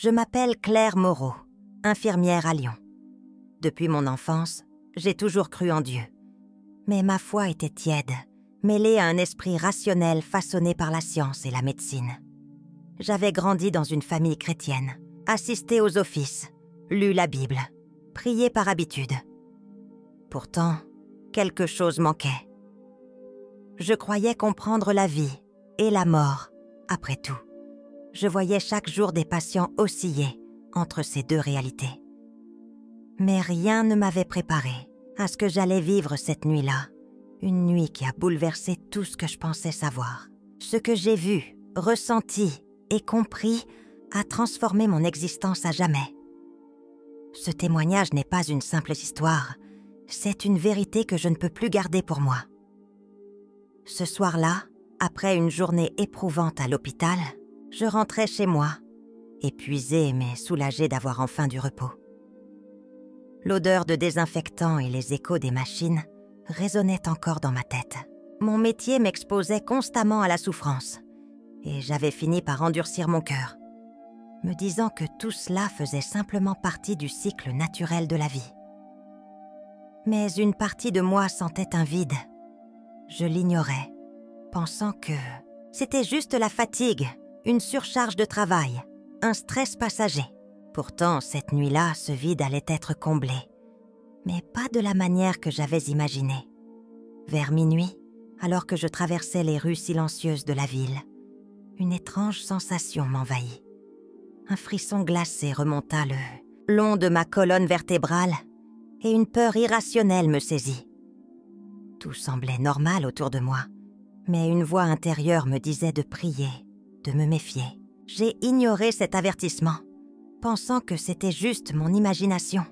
Je m'appelle Claire Moreau, infirmière à Lyon. Depuis mon enfance, j'ai toujours cru en Dieu. Mais ma foi était tiède, mêlée à un esprit rationnel façonné par la science et la médecine. J'avais grandi dans une famille chrétienne, assisté aux offices, lu la Bible, prié par habitude. Pourtant, quelque chose manquait. Je croyais comprendre la vie et la mort, après tout. Je voyais chaque jour des patients osciller entre ces deux réalités. Mais rien ne m'avait préparé à ce que j'allais vivre cette nuit-là. Une nuit qui a bouleversé tout ce que je pensais savoir. Ce que j'ai vu, ressenti et compris a transformé mon existence à jamais. Ce témoignage n'est pas une simple histoire, c'est une vérité que je ne peux plus garder pour moi. Ce soir-là, après une journée éprouvante à l'hôpital, je rentrais chez moi, épuisée mais soulagée d'avoir enfin du repos. L'odeur de désinfectant et les échos des machines résonnaient encore dans ma tête. Mon métier m'exposait constamment à la souffrance, et j'avais fini par endurcir mon cœur, me disant que tout cela faisait simplement partie du cycle naturel de la vie. Mais une partie de moi sentait un vide. Je l'ignorais, pensant que c'était juste la fatigue, une surcharge de travail, un stress passager. Pourtant, cette nuit-là, ce vide allait être comblé, mais pas de la manière que j'avais imaginée. Vers minuit, alors que je traversais les rues silencieuses de la ville, une étrange sensation m'envahit. Un frisson glacé remonta le long de ma colonne vertébrale et une peur irrationnelle me saisit. Tout semblait normal autour de moi, mais une voix intérieure me disait de prier, de me méfier. J'ai ignoré cet avertissement, pensant que c'était juste mon imagination.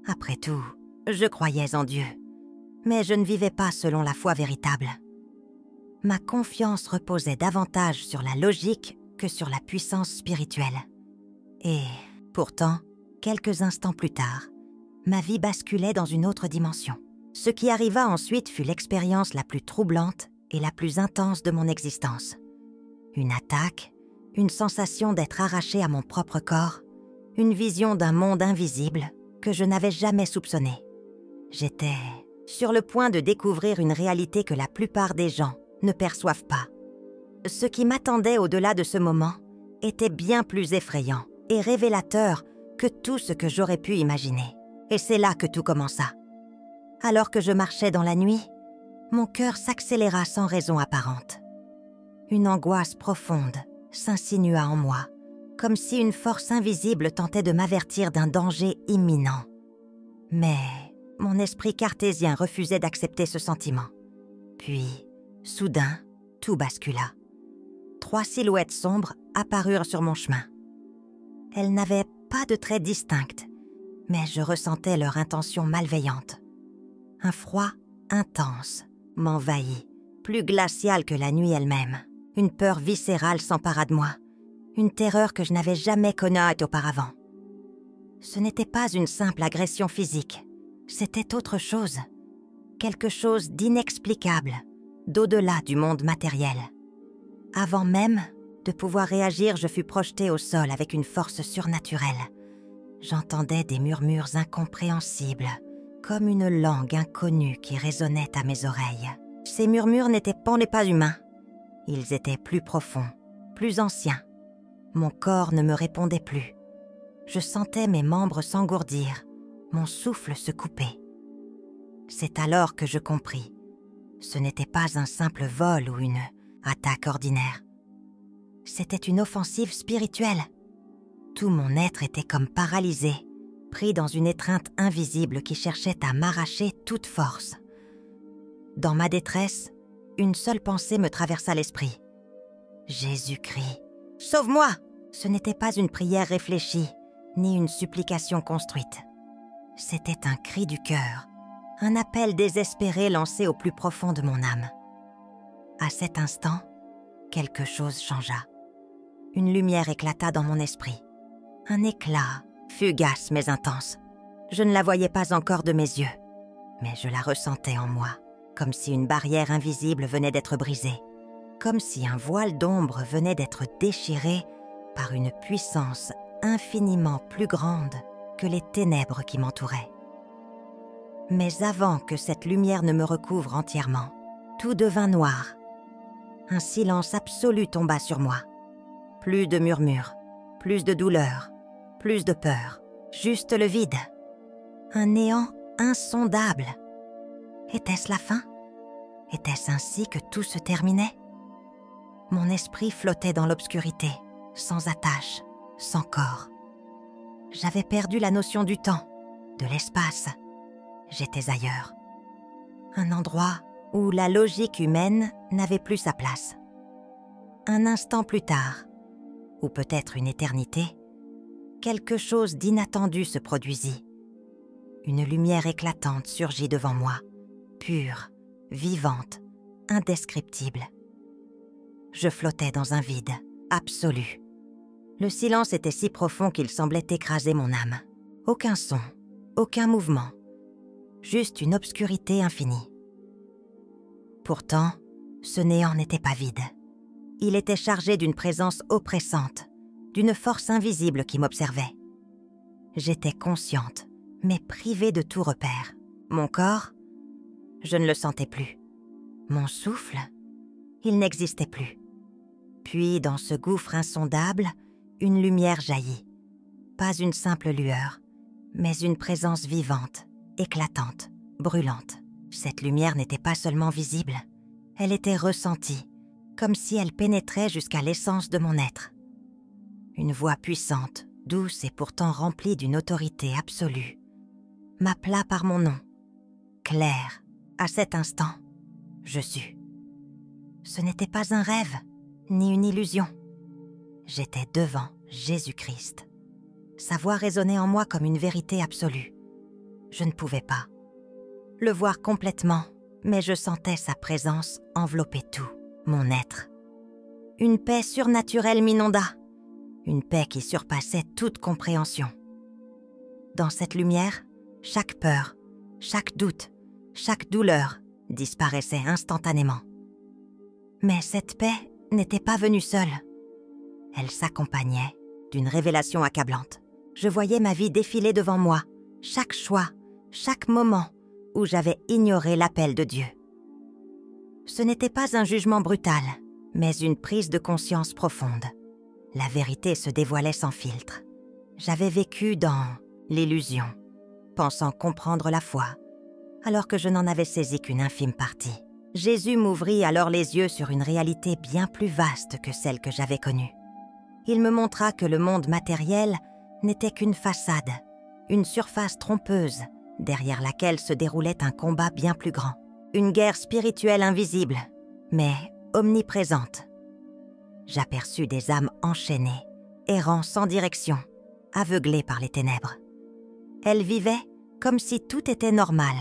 Après tout, je croyais en Dieu, mais je ne vivais pas selon la foi véritable. Ma confiance reposait davantage sur la logique que sur la puissance spirituelle. Et pourtant, quelques instants plus tard, ma vie basculait dans une autre dimension. Ce qui arriva ensuite fut l'expérience la plus troublante et la plus intense de mon existence. Une attaque, une sensation d'être arrachée à mon propre corps, une vision d'un monde invisible que je n'avais jamais soupçonné. J'étais sur le point de découvrir une réalité que la plupart des gens ne perçoivent pas. Ce qui m'attendait au-delà de ce moment était bien plus effrayant et révélateur que tout ce que j'aurais pu imaginer. Et c'est là que tout commença. Alors que je marchais dans la nuit, mon cœur s'accéléra sans raison apparente. Une angoisse profonde s'insinua en moi, comme si une force invisible tentait de m'avertir d'un danger imminent. Mais mon esprit cartésien refusait d'accepter ce sentiment. Puis, soudain, tout bascula. 3 silhouettes sombres apparurent sur mon chemin. Elles n'avaient pas de traits distincts, mais je ressentais leur intention malveillante. Un froid intense m'envahit, plus glacial que la nuit elle-même. Une peur viscérale s'empara de moi, une terreur que je n'avais jamais connue auparavant. Ce n'était pas une simple agression physique, c'était autre chose, quelque chose d'inexplicable, d'au-delà du monde matériel. Avant même de pouvoir réagir, je fus projetée au sol avec une force surnaturelle. J'entendais des murmures incompréhensibles, comme une langue inconnue qui résonnait à mes oreilles. Ces murmures n'étaient pas humains. Ils étaient plus profonds, plus anciens. Mon corps ne me répondait plus. Je sentais mes membres s'engourdir, mon souffle se couper. C'est alors que je compris. Ce n'était pas un simple vol ou une attaque ordinaire. C'était une offensive spirituelle. Tout mon être était comme paralysé, pris dans une étreinte invisible qui cherchait à m'arracher toute force. Dans ma détresse, une seule pensée me traversa l'esprit. Jésus-Christ, sauve-moi! Ce n'était pas une prière réfléchie, ni une supplication construite. C'était un cri du cœur, un appel désespéré lancé au plus profond de mon âme. À cet instant, quelque chose changea. Une lumière éclata dans mon esprit. Un éclat, fugace mais intense. Je ne la voyais pas encore de mes yeux, mais je la ressentais en moi, comme si une barrière invisible venait d'être brisée, comme si un voile d'ombre venait d'être déchiré par une puissance infiniment plus grande que les ténèbres qui m'entouraient. Mais avant que cette lumière ne me recouvre entièrement, tout devint noir. Un silence absolu tomba sur moi. Plus de murmures, plus de douleur, plus de peur, juste le vide. Un néant insondable. Était-ce la fin? Était-ce ainsi que tout se terminait? Mon esprit flottait dans l'obscurité, sans attache, sans corps. J'avais perdu la notion du temps, de l'espace. J'étais ailleurs. Un endroit où la logique humaine n'avait plus sa place. Un instant plus tard, ou peut-être une éternité, quelque chose d'inattendu se produisit. Une lumière éclatante surgit devant moi, pure, vivante, indescriptible. Je flottais dans un vide absolu. Le silence était si profond qu'il semblait écraser mon âme. Aucun son, aucun mouvement, juste une obscurité infinie. Pourtant, ce néant n'était pas vide. Il était chargé d'une présence oppressante, d'une force invisible qui m'observait. J'étais consciente, mais privée de tout repère. Mon corps, je ne le sentais plus. Mon souffle, il n'existait plus. Puis, dans ce gouffre insondable, une lumière jaillit. Pas une simple lueur, mais une présence vivante, éclatante, brûlante. Cette lumière n'était pas seulement visible, elle était ressentie, comme si elle pénétrait jusqu'à l'essence de mon être. Une voix puissante, douce et pourtant remplie d'une autorité absolue, m'appela par mon nom. Claire, à cet instant, je sus. Ce n'était pas un rêve, ni une illusion. J'étais devant Jésus-Christ. Sa voix résonnait en moi comme une vérité absolue. Je ne pouvais pas le voir complètement, mais je sentais sa présence envelopper tout, mon être. Une paix surnaturelle m'inonda, une paix qui surpassait toute compréhension. Dans cette lumière, chaque peur, chaque doute, chaque douleur disparaissait instantanément. Mais cette paix n'était pas venue seule. Elle s'accompagnait d'une révélation accablante. Je voyais ma vie défiler devant moi, chaque choix, chaque moment où j'avais ignoré l'appel de Dieu. Ce n'était pas un jugement brutal, mais une prise de conscience profonde. La vérité se dévoilait sans filtre. J'avais vécu dans l'illusion, pensant comprendre la foi, alors que je n'en avais saisi qu'une infime partie. Jésus m'ouvrit alors les yeux sur une réalité bien plus vaste que celle que j'avais connue. Il me montra que le monde matériel n'était qu'une façade, une surface trompeuse, derrière laquelle se déroulait un combat bien plus grand. Une guerre spirituelle invisible, mais omniprésente. J'aperçus des âmes enchaînées, errant sans direction, aveuglées par les ténèbres. Elles vivaient comme si tout était normal,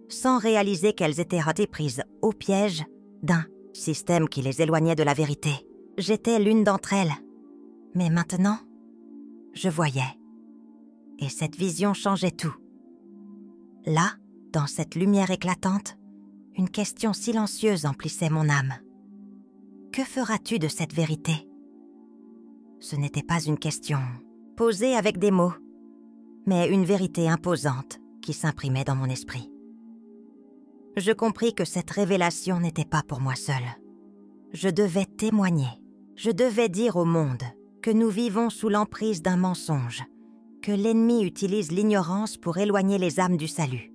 sans réaliser qu'elles étaient ratées prises au piège d'un système qui les éloignait de la vérité. J'étais l'une d'entre elles. Mais maintenant, je voyais. Et cette vision changeait tout. Là, dans cette lumière éclatante, une question silencieuse emplissait mon âme. Que feras-tu de cette vérité? Ce n'était pas une question posée avec des mots, mais une vérité imposante qui s'imprimait dans mon esprit. Je compris que cette révélation n'était pas pour moi seule. Je devais témoigner, je devais dire au monde que nous vivons sous l'emprise d'un mensonge, que l'ennemi utilise l'ignorance pour éloigner les âmes du salut.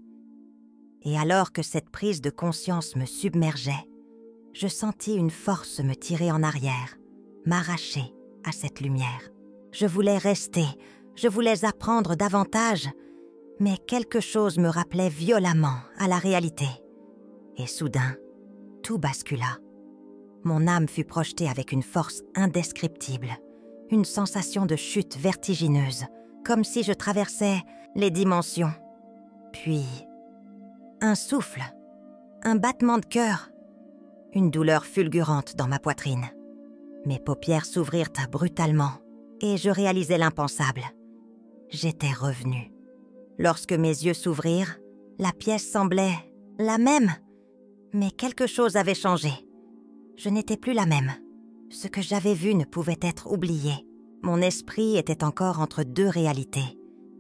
Et alors que cette prise de conscience me submergeait, je sentis une force me tirer en arrière, m'arracher à cette lumière. Je voulais rester, je voulais apprendre davantage, mais quelque chose me rappelait violemment à la réalité. Et soudain, tout bascula. Mon âme fut projetée avec une force indescriptible, une sensation de chute vertigineuse, comme si je traversais les dimensions. Puis, un souffle, un battement de cœur, une douleur fulgurante dans ma poitrine. Mes paupières s'ouvrirent brutalement et je réalisai l'impensable. J'étais revenue. Lorsque mes yeux s'ouvrirent, la pièce semblait la même, mais quelque chose avait changé. Je n'étais plus la même. Ce que j'avais vu ne pouvait être oublié. mon esprit était encore entre deux réalités,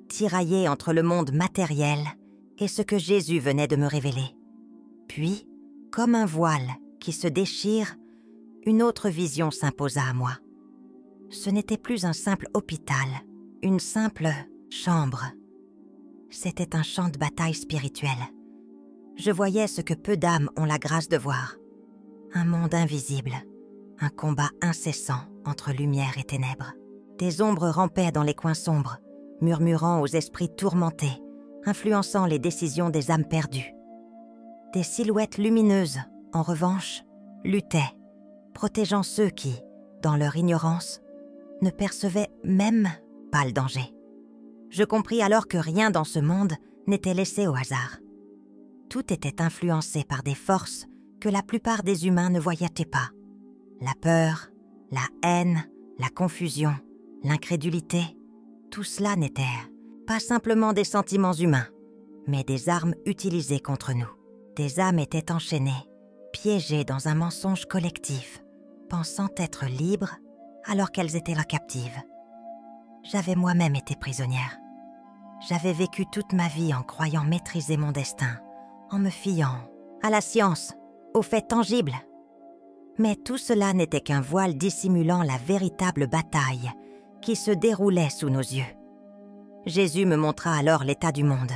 tiraillé entre le monde matériel et ce que Jésus venait de me révéler. Puis, comme un voile qui se déchire, une autre vision s'imposa à moi. Ce n'était plus un simple hôpital, une simple chambre. C'était un champ de bataille spirituel. Je voyais ce que peu d'âmes ont la grâce de voir. Un monde invisible, un combat incessant entre lumière et ténèbres. Des ombres rampaient dans les coins sombres, murmurant aux esprits tourmentés, influençant les décisions des âmes perdues. Des silhouettes lumineuses, en revanche, luttaient, protégeant ceux qui, dans leur ignorance, ne percevaient même pas le danger. Je compris alors que rien dans ce monde n'était laissé au hasard. Tout était influencé par des forces que la plupart des humains ne voyaient pas. La peur, la haine, la confusion, l'incrédulité, tout cela n'était pas simplement des sentiments humains, mais des armes utilisées contre nous. Des âmes étaient enchaînées, piégées dans un mensonge collectif, pensant être libres alors qu'elles étaient là captives. J'avais moi-même été prisonnière. J'avais vécu toute ma vie en croyant maîtriser mon destin, en me fiant à la science, aux faits tangibles. Mais tout cela n'était qu'un voile dissimulant la véritable bataille qui se déroulait sous nos yeux. Jésus me montra alors l'état du monde.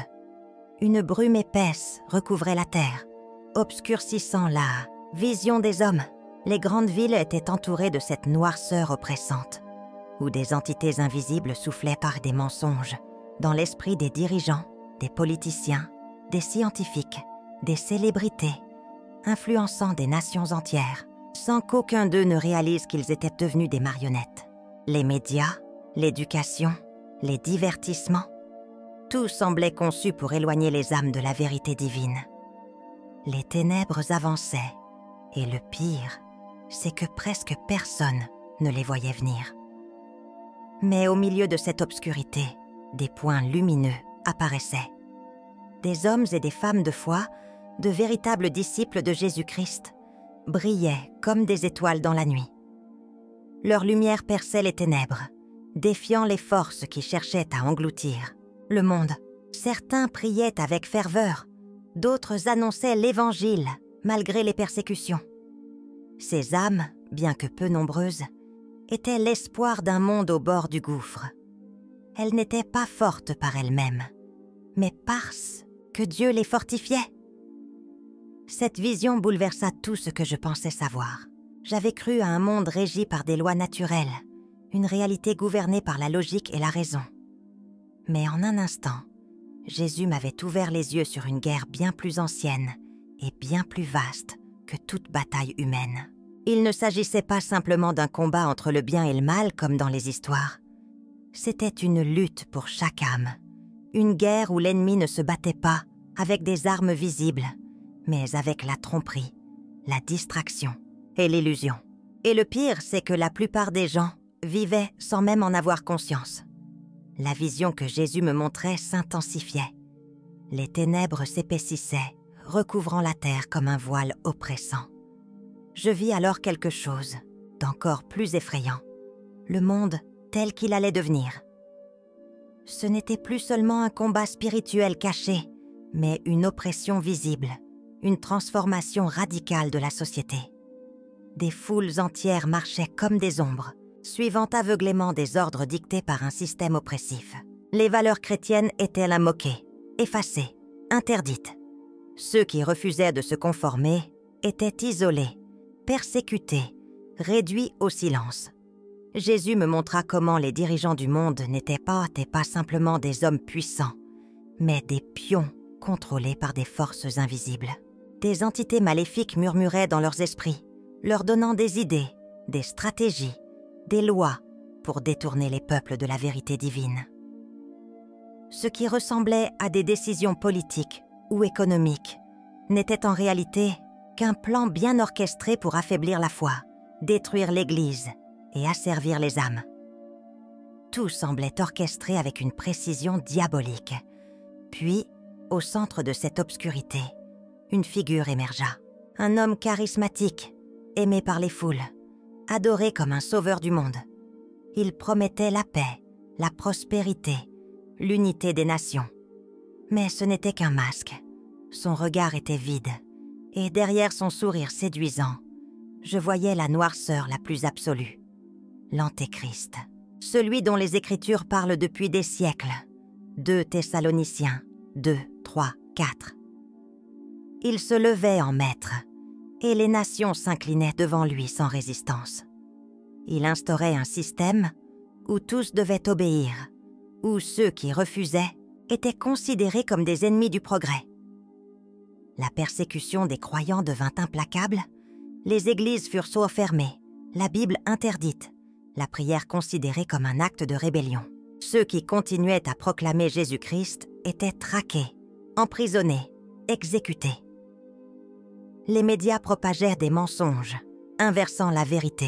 Une brume épaisse recouvrait la terre, obscurcissant la vision des hommes. Les grandes villes étaient entourées de cette noirceur oppressante, où des entités invisibles soufflaient par des mensonges, dans l'esprit des dirigeants, des politiciens, des scientifiques, des célébrités, influençant des nations entières, sans qu'aucun d'eux ne réalise qu'ils étaient devenus des marionnettes. Les médias, l'éducation, les divertissements, tout semblait conçu pour éloigner les âmes de la vérité divine. Les ténèbres avançaient, et le pire, c'est que presque personne ne les voyait venir. Mais au milieu de cette obscurité, des points lumineux apparaissaient. Des hommes et des femmes de foi, de véritables disciples de Jésus-Christ, brillaient comme des étoiles dans la nuit. Leur lumière perçait les ténèbres, défiant les forces qui cherchaient à engloutir le monde. Certains priaient avec ferveur, d'autres annonçaient l'Évangile malgré les persécutions. Ces âmes, bien que peu nombreuses, étaient l'espoir d'un monde au bord du gouffre. Elles n'étaient pas fortes par elles-mêmes, mais parce que Dieu les fortifiait. Cette vision bouleversa tout ce que je pensais savoir. J'avais cru à un monde régi par des lois naturelles, une réalité gouvernée par la logique et la raison. Mais en un instant, Jésus m'avait ouvert les yeux sur une guerre bien plus ancienne et bien plus vaste que toute bataille humaine. Il ne s'agissait pas simplement d'un combat entre le bien et le mal comme dans les histoires. C'était une lutte pour chaque âme, une guerre où l'ennemi ne se battait pas avec des armes visibles, mais avec la tromperie, la distraction et l'illusion. Et le pire, c'est que la plupart des gens vivaient sans même en avoir conscience. La vision que Jésus me montrait s'intensifiait. Les ténèbres s'épaississaient, recouvrant la terre comme un voile oppressant. Je vis alors quelque chose d'encore plus effrayant. Le monde tel qu'il allait devenir. Ce n'était plus seulement un combat spirituel caché, mais une oppression visible, une transformation radicale de la société. Des foules entières marchaient comme des ombres, suivant aveuglément des ordres dictés par un système oppressif. Les valeurs chrétiennes étaient là moquées, effacées, interdites. Ceux qui refusaient de se conformer étaient isolés, persécutés, réduits au silence. Jésus me montra comment les dirigeants du monde n'étaient pas simplement des hommes puissants, mais des pions contrôlés par des forces invisibles. Des entités maléfiques murmuraient dans leurs esprits, leur donnant des idées, des stratégies, des lois pour détourner les peuples de la vérité divine. Ce qui ressemblait à des décisions politiques ou économiques n'était en réalité qu'un plan bien orchestré pour affaiblir la foi, détruire l'Église et asservir les âmes. Tout semblait orchestré avec une précision diabolique. Puis, au centre de cette obscurité, une figure émergea. Un homme charismatique, aimé par les foules, adoré comme un sauveur du monde. Il promettait la paix, la prospérité, l'unité des nations. Mais ce n'était qu'un masque. Son regard était vide, et derrière son sourire séduisant, je voyais la noirceur la plus absolue. L'Antéchrist, celui dont les Écritures parlent depuis des siècles. 2 Thessaloniciens 2, 3, 4. Il se levait en maître, et les nations s'inclinaient devant lui sans résistance. Il instaurait un système où tous devaient obéir, où ceux qui refusaient étaient considérés comme des ennemis du progrès. La persécution des croyants devint implacable, les églises furent soit fermées, la Bible interdite, la prière considérée comme un acte de rébellion. Ceux qui continuaient à proclamer Jésus-Christ étaient traqués, emprisonnés, exécutés. Les médias propagèrent des mensonges, inversant la vérité,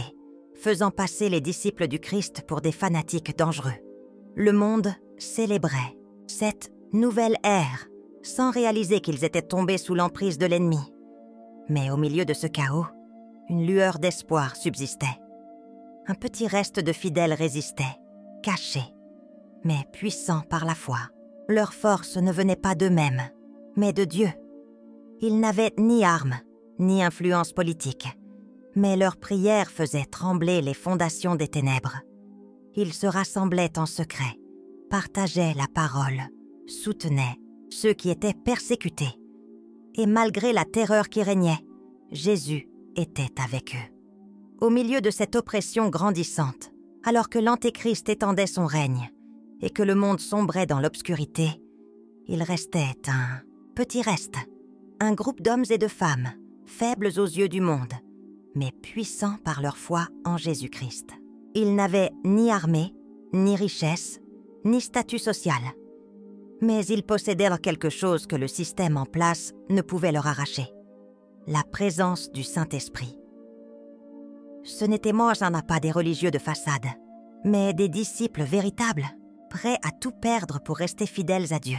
faisant passer les disciples du Christ pour des fanatiques dangereux. Le monde célébrait cette nouvelle ère, sans réaliser qu'ils étaient tombés sous l'emprise de l'ennemi. Mais au milieu de ce chaos, une lueur d'espoir subsistait. Un petit reste de fidèles résistait, cachés, mais puissants par la foi. Leur force ne venait pas d'eux-mêmes, mais de Dieu. Ils n'avaient ni armes, ni influence politique, mais leurs prières faisaient trembler les fondations des ténèbres. Ils se rassemblaient en secret, partageaient la parole, soutenaient ceux qui étaient persécutés. Et malgré la terreur qui régnait, Jésus était avec eux. Au milieu de cette oppression grandissante, alors que l'Antéchrist étendait son règne et que le monde sombrait dans l'obscurité, il restait un petit reste, un groupe d'hommes et de femmes, faibles aux yeux du monde, mais puissants par leur foi en Jésus-Christ. Ils n'avaient ni armée, ni richesse, ni statut social. Mais ils possédaient quelque chose que le système en place ne pouvait leur arracher. La présence du Saint-Esprit. Ce n'étaient pas des religieux de façade, mais des disciples véritables, prêts à tout perdre pour rester fidèles à Dieu.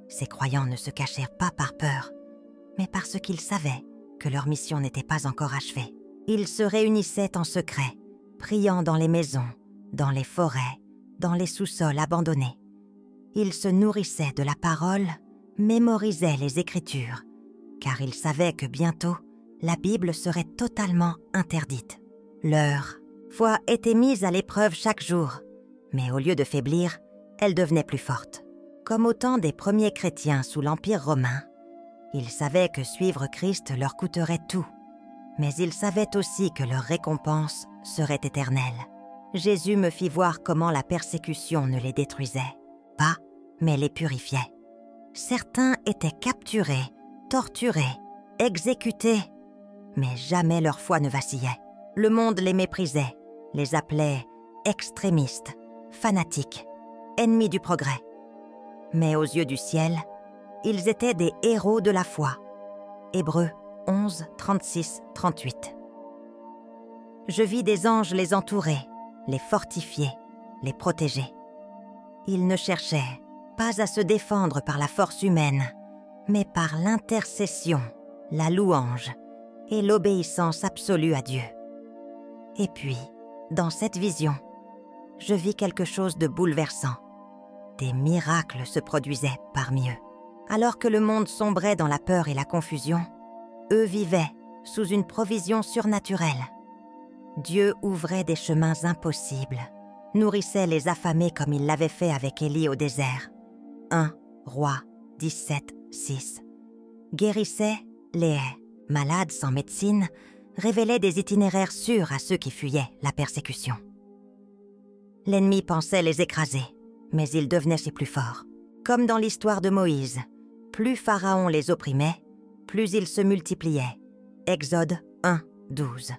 Ces croyants ne se cachèrent pas par peur, mais parce qu'ils savaient que leur mission n'était pas encore achevée. Ils se réunissaient en secret, priant dans les maisons, dans les forêts, dans les sous-sols abandonnés. Ils se nourrissaient de la parole, mémorisaient les Écritures, car ils savaient que bientôt, la Bible serait totalement interdite. Leur foi était mise à l'épreuve chaque jour, mais au lieu de faiblir, elle devenait plus forte. Comme au temps des premiers chrétiens sous l'Empire romain, ils savaient que suivre Christ leur coûterait tout, mais ils savaient aussi que leur récompense serait éternelle. Jésus me fit voir comment la persécution ne les détruisait pas, mais les purifiait. Certains étaient capturés, torturés, exécutés, mais jamais leur foi ne vacillait. Le monde les méprisait, les appelait extrémistes, fanatiques, ennemis du progrès. Mais aux yeux du ciel, ils étaient des héros de la foi. Hébreux 11, 36, 38. Je vis des anges les entourer, les fortifier, les protéger. Ils ne cherchaient pas à se défendre par la force humaine, mais par l'intercession, la louange et l'obéissance absolue à Dieu. Et puis, dans cette vision, je vis quelque chose de bouleversant. Des miracles se produisaient parmi eux. Alors que le monde sombrait dans la peur et la confusion, eux vivaient sous une provision surnaturelle. Dieu ouvrait des chemins impossibles, nourrissait les affamés comme il l'avait fait avec Élie au désert. 1 Rois 17, 6. Guérissait les malades sans médecine, révélait des itinéraires sûrs à ceux qui fuyaient la persécution. L'ennemi pensait les écraser, mais ils devenaient ses plus forts. Comme dans l'histoire de Moïse, plus Pharaon les opprimait, plus ils se multipliaient. Exode 1, 12.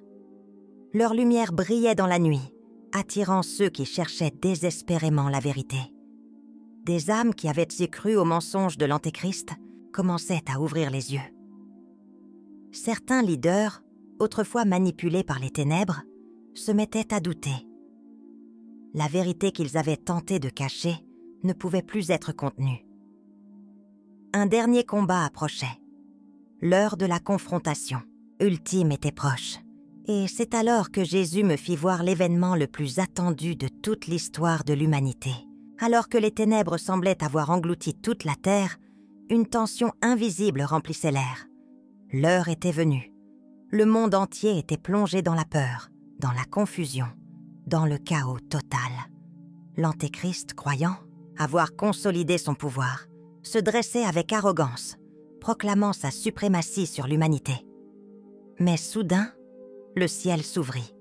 Leur lumière brillait dans la nuit, attirant ceux qui cherchaient désespérément la vérité. Des âmes qui avaient si cru aux mensonges de l'Antéchrist commençaient à ouvrir les yeux. Certains leaders, autrefois manipulés par les ténèbres, se mettaient à douter. La vérité qu'ils avaient tenté de cacher ne pouvait plus être contenue. Un dernier combat approchait. L'heure de la confrontation ultime était proche, Et c'est alors que Jésus me fit voir l'événement le plus attendu de toute l'histoire de l'humanité. Alors que les ténèbres semblaient avoir englouti toute la terre, une tension invisible remplissait l'air. L'heure était venue. Le monde entier était plongé dans la peur, dans la confusion, dans le chaos total. L'Antéchrist, croyant avoir consolidé son pouvoir, se dressait avec arrogance, proclamant sa suprématie sur l'humanité. Mais soudain, le ciel s'ouvrit.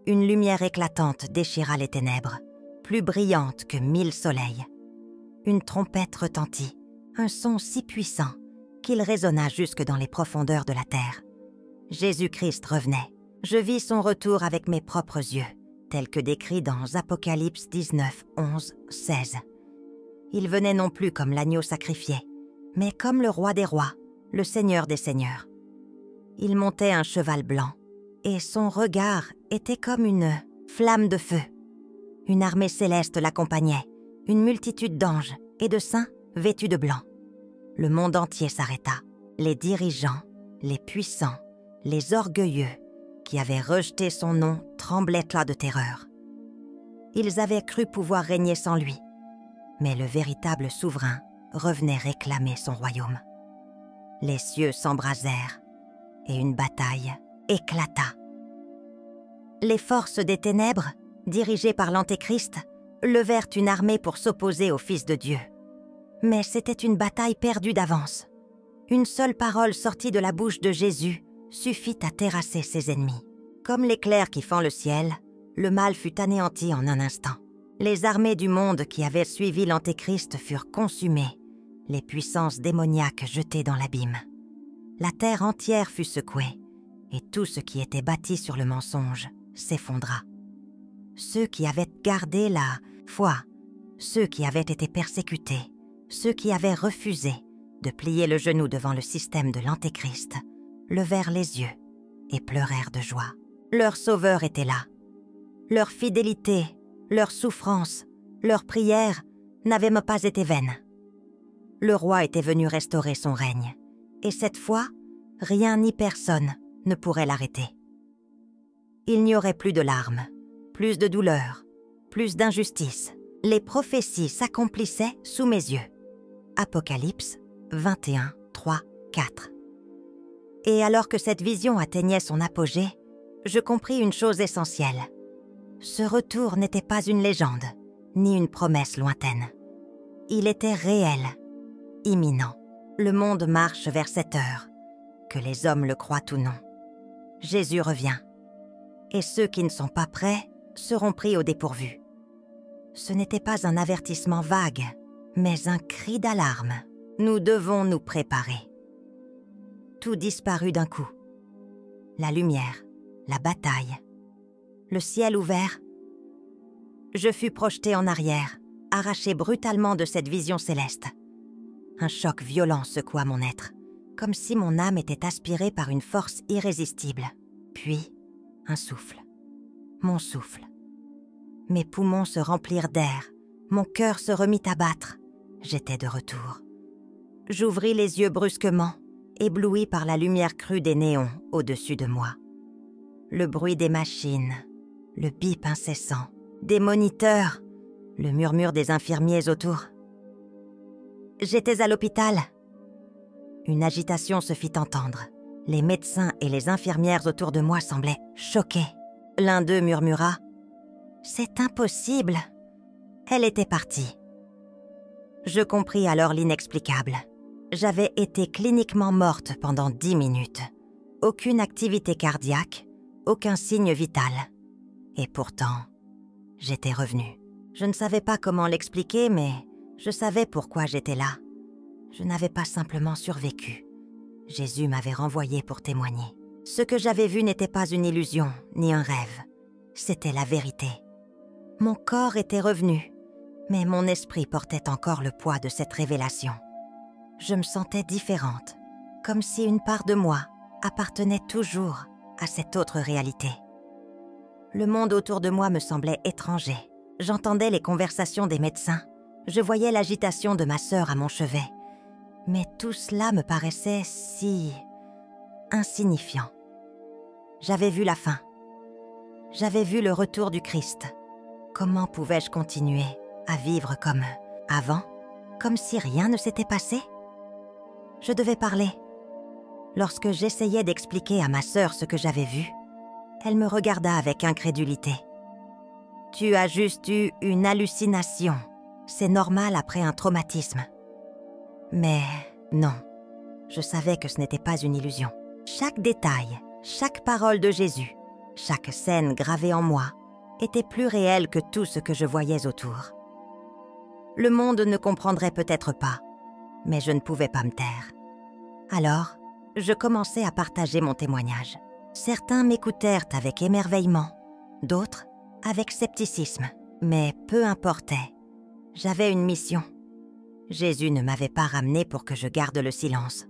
Une lumière éclatante déchira les ténèbres, plus brillante que 1000 soleils. Une trompette retentit, un son si puissant qu'il résonna jusque dans les profondeurs de la terre. Jésus-Christ revenait. Je vis son retour avec mes propres yeux, tel que décrit dans Apocalypse 19, 11, 16. Il venait non plus comme l'agneau sacrifié, mais comme le roi des rois, le seigneur des seigneurs. Il montait un cheval blanc, et son regard était comme une flamme de feu. Une armée céleste l'accompagnait, une multitude d'anges et de saints vêtus de blanc. Le monde entier s'arrêta. Les dirigeants, les puissants, les orgueilleux, qui avaient rejeté son nom, tremblaient là de terreur. Ils avaient cru pouvoir régner sans lui, mais le véritable souverain revenait réclamer son royaume. Les cieux s'embrasèrent et une bataille éclata. Les forces des ténèbres, dirigées par l'Antéchrist, levèrent une armée pour s'opposer au Fils de Dieu. Mais c'était une bataille perdue d'avance. Une seule parole sortie de la bouche de Jésus suffit à terrasser ses ennemis. Comme l'éclair qui fend le ciel, le mal fut anéanti en un instant. Les armées du monde qui avaient suivi l'Antéchrist furent consumées, les puissances démoniaques jetées dans l'abîme. La terre entière fut secouée, et tout ce qui était bâti sur le mensonge s'effondra. Ceux qui avaient gardé la foi, ceux qui avaient été persécutés, ceux qui avaient refusé de plier le genou devant le système de l'Antéchrist, levèrent les yeux et pleurèrent de joie. Leur sauveur était là. Leur fidélité, leur souffrance, leur prière n'avaient pas été vaines. Le roi était venu restaurer son règne, et cette fois, rien ni personne ne pourrait l'arrêter. Il n'y aurait plus de larmes, plus de douleur, plus d'injustice. Les prophéties s'accomplissaient sous mes yeux. Apocalypse 21, 3, 4. Et alors que cette vision atteignait son apogée, je compris une chose essentielle. Ce retour n'était pas une légende, ni une promesse lointaine. Il était réel, imminent. Le monde marche vers cette heure, que les hommes le croient ou non. Jésus revient, et ceux qui ne sont pas prêts seront pris au dépourvu. Ce n'était pas un avertissement vague, mais un cri d'alarme. Nous devons nous préparer. Tout disparut d'un coup. La lumière, la bataille, le ciel ouvert. Je fus projeté en arrière, arraché brutalement de cette vision céleste. Un choc violent secoua mon être, comme si mon âme était aspirée par une force irrésistible. Puis, un souffle. Mon souffle. Mes poumons se remplirent d'air, mon cœur se remit à battre. J'étais de retour. J'ouvris les yeux brusquement, ébloui par la lumière crue des néons au-dessus de moi. Le bruit des machines, le bip incessant, des moniteurs, le murmure des infirmiers autour. J'étais à l'hôpital. Une agitation se fit entendre. Les médecins et les infirmières autour de moi semblaient choqués. L'un d'eux murmura « C'est impossible !» Elle était partie. Je compris alors l'inexplicable. J'avais été cliniquement morte pendant 10 minutes. Aucune activité cardiaque, aucun signe vital. Et pourtant, j'étais revenue. Je ne savais pas comment l'expliquer, mais je savais pourquoi j'étais là. Je n'avais pas simplement survécu. Jésus m'avait renvoyé pour témoigner. Ce que j'avais vu n'était pas une illusion, ni un rêve. C'était la vérité. Mon corps était revenu, mais mon esprit portait encore le poids de cette révélation. Je me sentais différente, comme si une part de moi appartenait toujours à cette autre réalité. Le monde autour de moi me semblait étranger. J'entendais les conversations des médecins. Je voyais l'agitation de ma sœur à mon chevet. Mais tout cela me paraissait si insignifiant. J'avais vu la fin. J'avais vu le retour du Christ. Comment pouvais-je continuer à vivre comme avant, comme si rien ne s'était passé? Je devais parler. Lorsque j'essayais d'expliquer à ma sœur ce que j'avais vu, elle me regarda avec incrédulité. « Tu as juste eu une hallucination. C'est normal après un traumatisme. » Mais non, je savais que ce n'était pas une illusion. Chaque détail, chaque parole de Jésus, chaque scène gravée en moi était plus réelle que tout ce que je voyais autour. Le monde ne comprendrait peut-être pas, mais je ne pouvais pas me taire. Alors, je commençai à partager mon témoignage. Certains m'écoutèrent avec émerveillement, d'autres avec scepticisme, mais peu importait. J'avais une mission. Jésus ne m'avait pas ramené pour que je garde le silence.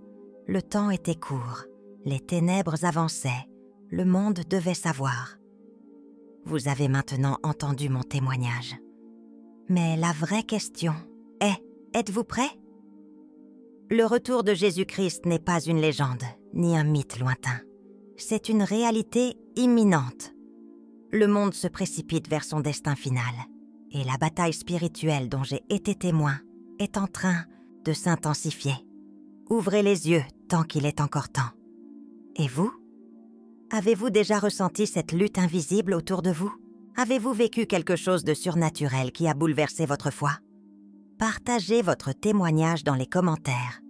Le temps était court, les ténèbres avançaient, le monde devait savoir. Vous avez maintenant entendu mon témoignage. Mais la vraie question est, êtes-vous prêts? Le retour de Jésus-Christ n'est pas une légende, ni un mythe lointain. C'est une réalité imminente. Le monde se précipite vers son destin final, et la bataille spirituelle dont j'ai été témoin est en train de s'intensifier. Ouvrez les yeux tant qu'il est encore temps. Et vous? Avez-vous déjà ressenti cette lutte invisible autour de vous? Avez-vous vécu quelque chose de surnaturel qui a bouleversé votre foi? Partagez votre témoignage dans les commentaires.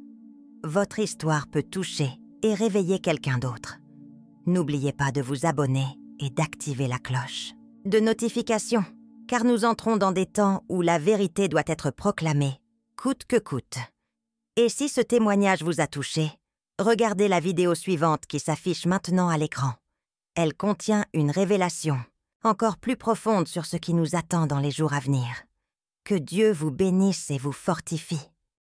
Votre histoire peut toucher et réveiller quelqu'un d'autre. N'oubliez pas de vous abonner et d'activer la cloche de notification, car nous entrons dans des temps où la vérité doit être proclamée, coûte que coûte. Et si ce témoignage vous a touché, regardez la vidéo suivante qui s'affiche maintenant à l'écran. Elle contient une révélation encore plus profonde sur ce qui nous attend dans les jours à venir. Que Dieu vous bénisse et vous fortifie.